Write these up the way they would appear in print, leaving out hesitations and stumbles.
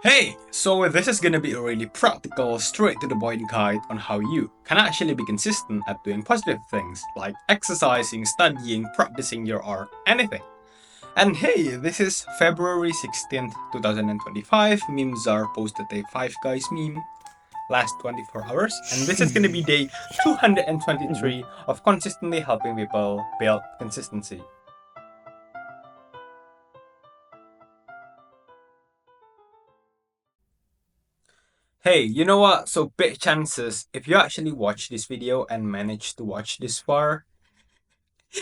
Hey, so this is gonna be a really practical, straight to the point guide on how you can actually be consistent at doing positive things like exercising, studying, practicing your art, anything. And hey, this is February 16th, 2025. Memes are posted a 5 guys meme last 24 hours, and this is gonna be day 223 of consistently helping people build consistency. Hey, you know what? So big chances if you actually watch this video and manage to watch this far.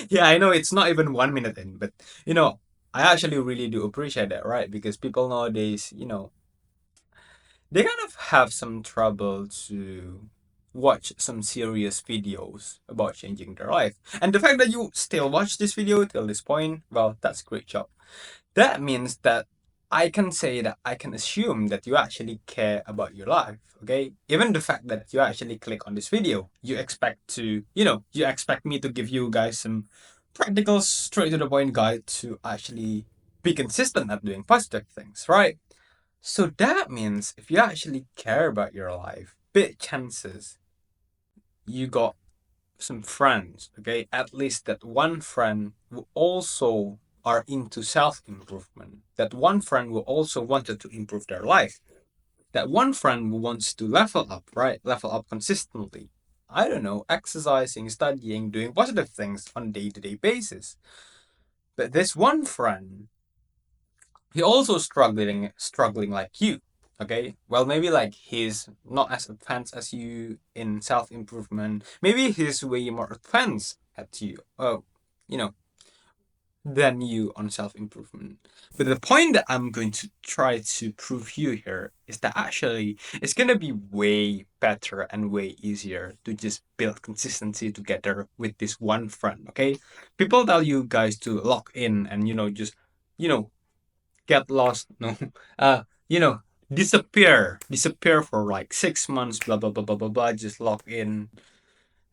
Yeah, I know it's not even 1 minute in, but you know, I actually really do appreciate that, right? Because people nowadays, they kind of have some trouble to watch some serious videos about changing their life. And the fact that you still watch this video till this point, well, that's a great job. That means that I can say that I can assume that you actually care about your life, okay? Even the fact that you actually click on this video, you expect to, you expect me to give you guys some practical, straight to the point guide to actually be consistent at doing positive things, right? So that means if you actually care about your life, big chances you got some friends, okay? At least that one friend who also are into self-improvement. That one friend who also wanted to improve their life. That one friend who wants to level up, right? Level up consistently. I don't know, exercising, studying, doing positive things on a day-to-day basis. But this one friend, he also struggling like you. Okay, well, maybe like he's not as advanced as you in self-improvement. Maybe he's way more advanced at you, you know than you on self-improvement. But the point that I'm going to try to prove you here is that actually it's gonna be way better and way easier to just build consistency together with this one friend. Okay, people tell you guys to lock in and just you know get lost. No, you know, disappear for like 6 months. Blah blah blah blah blah blah. Just lock in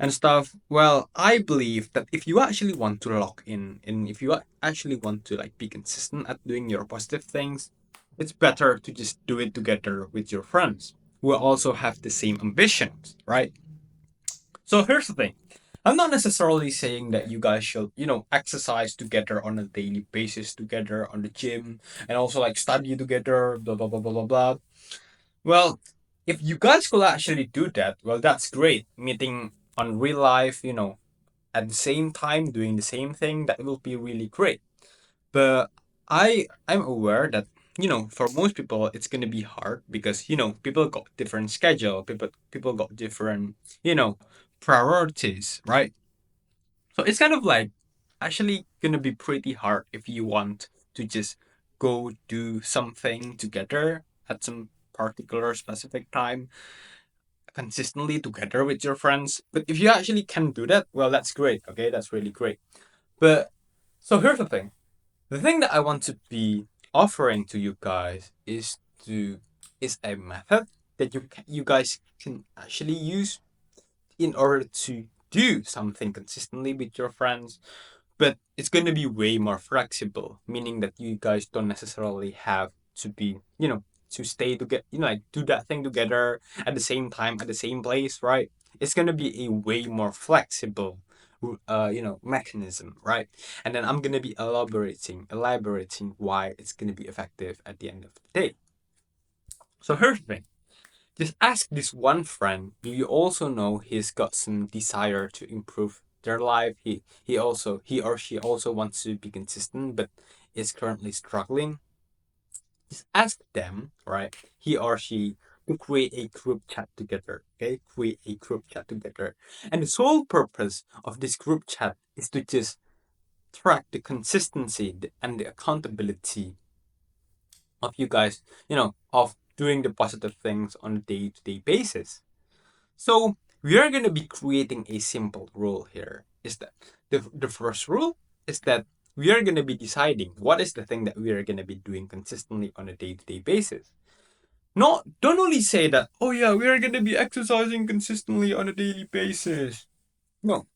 and stuff. Well, I believe that if you actually want to lock in, and if you actually want to like be consistent at doing your positive things, it's better to just do it together with your friends who also have the same ambitions, right? So here's the thing. I'm not necessarily saying that you guys should, exercise together on a daily basis together on the gym and also like study together, blah blah blah blah blah blah. Well, if you guys could actually do that, well, that's great. Meeting on real life, at the same time doing the same thing, that will be really great. But I'm aware that for most people it's gonna be hard because people got different schedule, people got different priorities, right? So it's kind of like actually gonna be pretty hard if you want to just go do something together at some particular specific time consistently together with your friends. But if you actually can do that, well, that's great. Okay, that's really great. But so here's the thing. The thing that I want to be offering to you guys is a method that you guys can actually use in order to do something consistently with your friends, but it's going to be way more flexible, meaning that you guys don't necessarily have to be, to stay together, like do that thing together at the same time at the same place, right? It's going to be a way more flexible mechanism, right? And then I'm going to be elaborating why it's going to be effective at the end of the day. So here's the thing. Just ask this one friend. You also know he's got some desire to improve their life. He or she also wants to be consistent, but is currently struggling. Just ask them, right? He or she to create a group chat together. Okay, create a group chat together, and the sole purpose of this group chat is to just track the consistency and the accountability of you guys. Of doing the positive things on a day-to-day basis. So we are going to be creating a simple rule here. Is that the first rule is that we are going to be deciding what is the thing that we are going to be doing consistently on a day-to-day basis. Not don't only say that, oh yeah, we are going to be exercising consistently on a daily basis. No,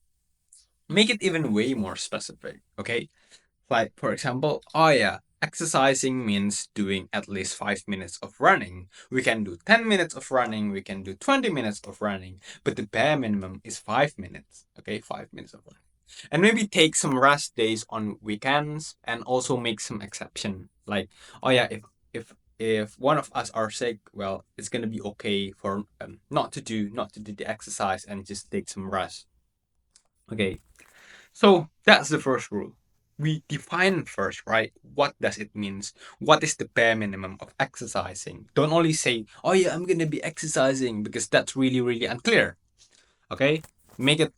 make it even way more specific, okay? Like for example, oh yeah, exercising means doing at least 5 minutes of running. We can do 10 minutes of running, we can do 20 minutes of running, but the bare minimum is 5 minutes. Okay, 5 minutes of running. And maybe take some rest days on weekends and also make some exception. Like, oh yeah, if one of us are sick, well, it's gonna be okay for not to do the exercise and just take some rest. Okay, so that's the first rule. We define first, right? What does it means? What is the bare minimum of exercising? Don't only say, "Oh yeah, I'm gonna be exercising," because that's really really unclear. Okay, make it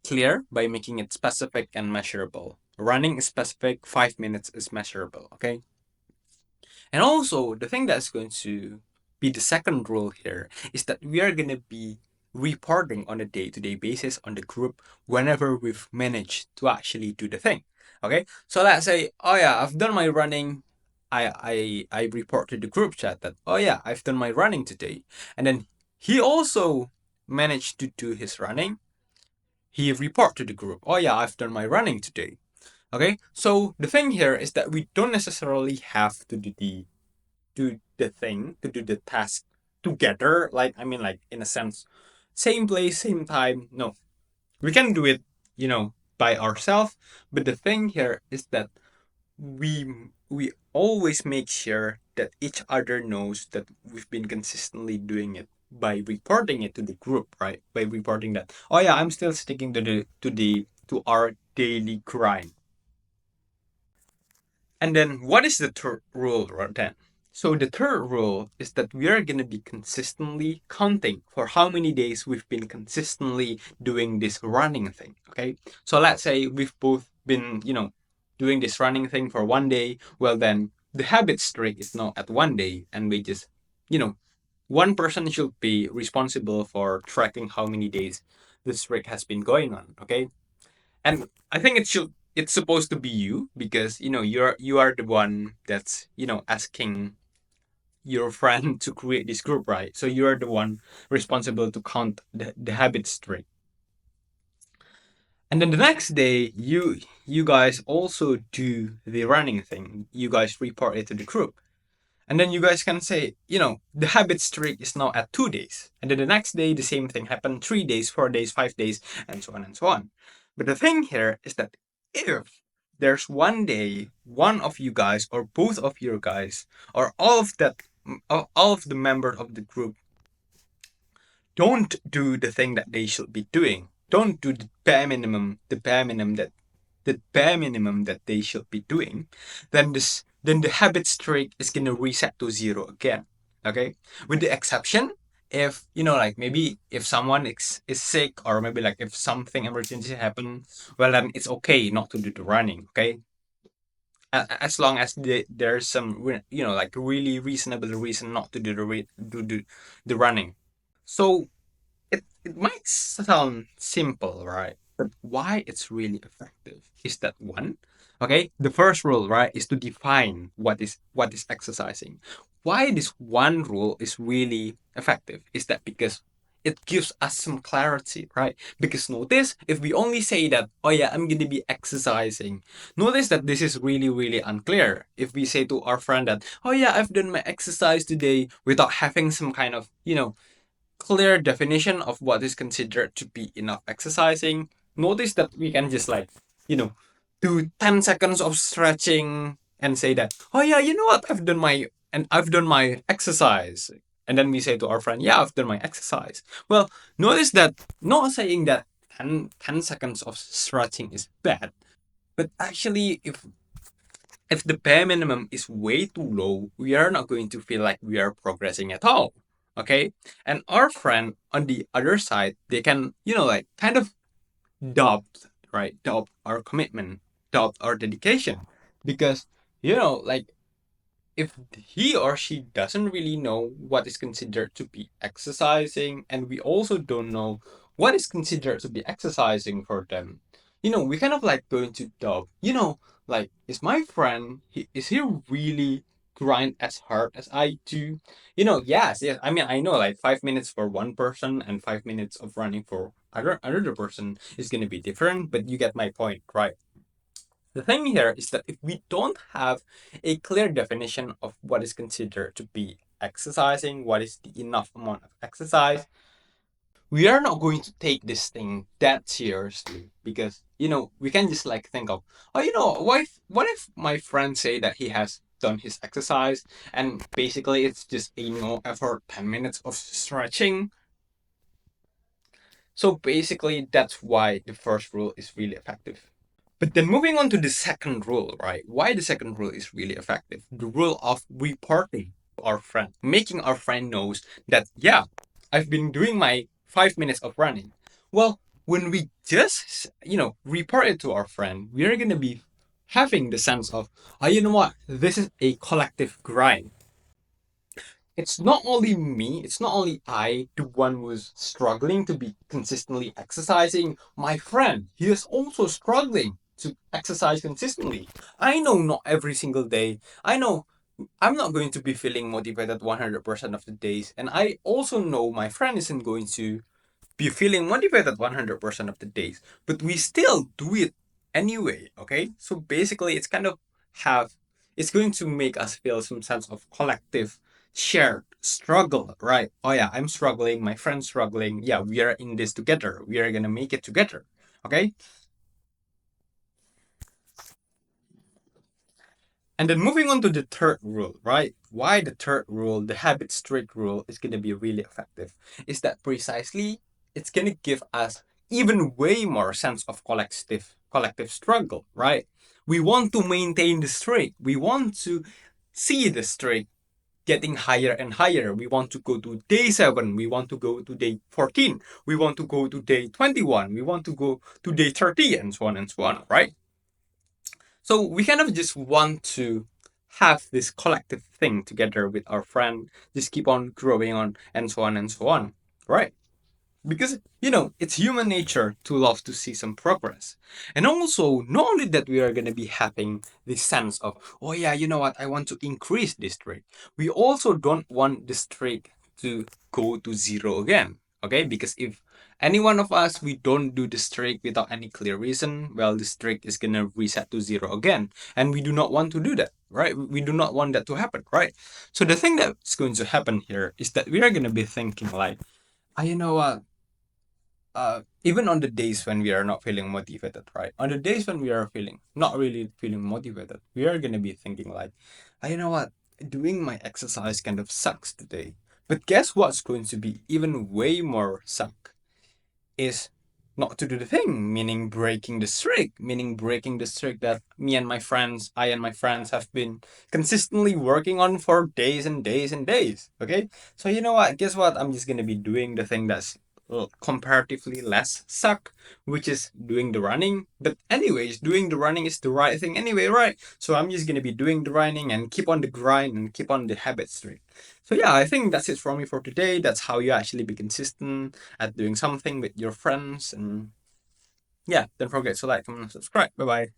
clear by making it specific and measurable. Running is specific. 5 minutes is measurable. Okay, and also the thing that's going to be the second rule here is that we are gonna be reporting on a day-to-day basis on the group whenever we've managed to actually do the thing. Okay, so let's say, oh yeah, I've done my running. I report to the group chat that, oh yeah, I've done my running today, and then he also managed to do his running. He report to the group, oh yeah, I've done my running today. Okay, so the thing here is that we don't necessarily have to do the task together. Like, I mean, like, in a sense, same place, same time. No, we can do it, by ourselves. But the thing here is that we we always make sure that each other knows that we've been consistently doing it by reporting it to the group, right? By reporting that, oh yeah, I'm still sticking to our daily grind. And then what is the third rule then? So the third rule is that we are going to be consistently counting for how many days we've been consistently doing this running thing. Okay. So let's say we've both been, doing this running thing for one day. Well, then the habit streak is now at one day, and we just, you know, one person should be responsible for tracking how many days the streak has been going on. Okay. And I think it's supposed to be you, because you are the one that's asking your friend to create this group, right? So you're the one responsible to count the habit string. And then the next day, you guys also do the running thing. You guys report it to the group. And then you guys can say, the habit streak is now at 2 days. And then the next day, the same thing happened: 3 days, 4 days, 5 days, and so on and so on. But the thing here is that if there's one day, one of you guys, or both of your guys, or all of the members of the group don't do the thing that they should be doing, don't do the bare minimum that they should be doing, then the habit streak is gonna reset to zero again. Okay, with the exception if like maybe if someone is sick, or maybe like if something emergency happen, well then it's okay not to do the running. Okay, as long as there's some like really reasonable reason not to do the running. So it might sound simple, right? But why it's really effective is that one, okay, the first rule, right, is to define what is exercising. Why this one rule is really effective is that because it gives us some clarity, right? Because notice if we only say that, oh yeah, I'm gonna be exercising, notice that this is really, really unclear. If we say to our friend that, oh yeah, I've done my exercise today, without having some kind of, clear definition of what is considered to be enough exercising, notice that we can just like, you know, do 10 seconds of stretching and say that, oh yeah, you know what? I've done my exercise. And then we say to our friend, yeah, I've done my exercise. Well, notice that not saying that 10 seconds of stretching is bad, but actually if the bare minimum is way too low, we are not going to feel like we are progressing at all. Okay? And our friend on the other side, they can, like kind of doubt, right? Doubt our commitment, doubt our dedication. Because, like if he or she doesn't really know what is considered to be exercising, and we also don't know what is considered to be exercising for them, we kind of like going to doubt, like, is my friend, is he really grind as hard as I do? Yes, I mean, I know like 5 minutes for one person and 5 minutes of running for another person is going to be different, but you get my point, right? The thing here is that if we don't have a clear definition of what is considered to be exercising, what is the enough amount of exercise, we are not going to take this thing that seriously because we can just like think of, oh, what if my friend say that he has done his exercise and basically it's just a no effort 10 minutes of stretching. So basically that's why the first rule is really effective. But then moving on to the second rule, right? Why the second rule is really effective? The rule of reporting to our friend, making our friend knows that, yeah, I've been doing my 5 minutes of running. Well, when we just, report it to our friend, we are going to be having the sense of, oh, you know what? This is a collective grind. It's not only me, it's not only I, the one who's struggling to be consistently exercising. My friend, he is also struggling to exercise consistently. I know not every single day. I know I'm not going to be feeling motivated 100% of the days. And I also know my friend isn't going to be feeling motivated 100% of the days, but we still do it anyway. Okay, so basically it's going to make us feel some sense of collective shared struggle, right? Oh yeah, I'm struggling, my friend's struggling, yeah, we are in this together, we are gonna make it together. Okay. And then moving on to the third rule, right? Why the third rule, the habit streak rule, is going to be really effective is that precisely it's going to give us even way more sense of collective struggle, right? We want to maintain the streak. We want to see the streak getting higher and higher. We want to go to day 7. We want to go to day 14. We want to go to day 21. We want to go to day 30 and so on, right? So we kind of just want to have this collective thing together with our friend, just keep on growing on and so on, right? Because it's human nature to love to see some progress. And also, not only that we are going to be having this sense of, oh yeah, you know what, I want to increase this streak, we also don't want the streak to go to zero again. Okay, because if any one of us we don't do the streak without any clear reason, well, the streak is gonna reset to zero again, and we do not want to do that, right? We do not want that to happen, right? So the thing that's going to happen here is that we are gonna be thinking like, you know what, even on the days when we are not feeling motivated, right? On the days when we are feeling not really feeling motivated, we are gonna be thinking like, you know what, doing my exercise kind of sucks today. But guess what's going to be even way more suck is not to do the thing, meaning breaking the streak that I and my friends have been consistently working on for days and days and days. Okay? So you know what? Guess what? I'm just gonna be doing the thing that's comparatively less suck, which is doing the running. But anyways, doing the running is the right thing anyway, right? So I'm just gonna be doing the running and keep on the grind and keep on the habit streak. So yeah, I think that's it from me for today. That's how you actually be consistent at doing something with your friends. And yeah, don't forget to like, comment, and subscribe. Bye bye.